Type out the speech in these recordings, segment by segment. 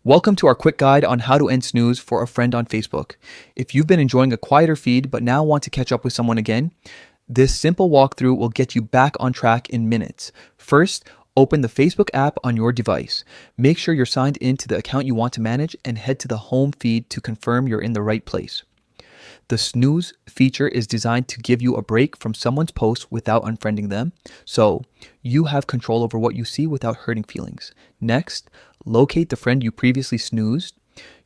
Welcome to our quick guide on how to end snooze for a friend on Facebook. If you've been enjoying a quieter feed but now want to catch up with someone again, this simple walkthrough will get you back on track in minutes. First, open the Facebook app on your device. Make sure you're signed in to the account you want to manage and head to the home feed to confirm you're in the right place. The snooze feature is designed to give you a break from someone's post without unfriending them, so you have control over what you see without hurting feelings. Next, locate the friend you previously snoozed.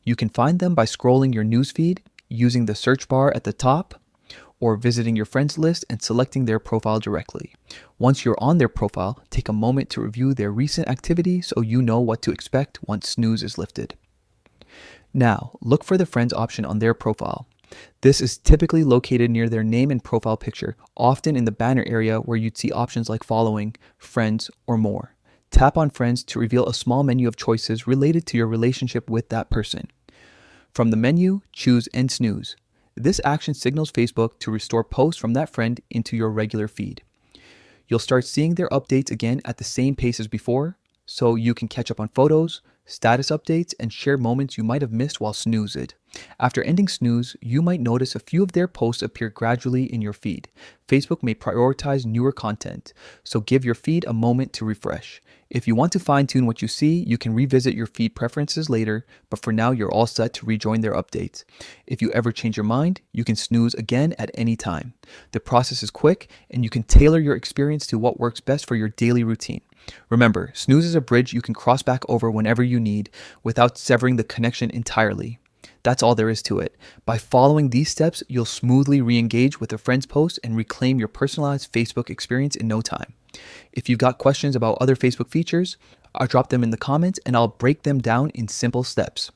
You can find them by scrolling your newsfeed, using the search bar at the top, or visiting your friends list and selecting their profile directly. Once you're on their profile, take a moment to review their recent activity so you know what to expect once snooze is lifted. Now, look for the friends option on their profile. This is typically located near their name and profile picture, often in the banner area where you'd see options like following, friends, or more. Tap on friends to reveal a small menu of choices related to your relationship with that person. From the menu, choose End Snooze. This action signals Facebook to restore posts from that friend into your regular feed. You'll start seeing their updates again at the same pace as before, so you can catch up on photos, status updates, and share moments you might have missed while snoozed. After ending snooze, you might notice a few of their posts appear gradually in your feed. Facebook may prioritize newer content, so give your feed a moment to refresh. If you want to fine-tune what you see, you can revisit your feed preferences later, but for now you're all set to rejoin their updates. If you ever change your mind, you can snooze again at any time. The process is quick, and you can tailor your experience to what works best for your daily routine. Remember, snooze is a bridge you can cross back over whenever you need without severing the connection entirely. That's all there is to it. By following these steps, you'll smoothly re-engage with a friend's post and reclaim your personalized Facebook experience in no time. If you've got questions about other Facebook features, I'll drop them in the comments and I'll break them down in simple steps.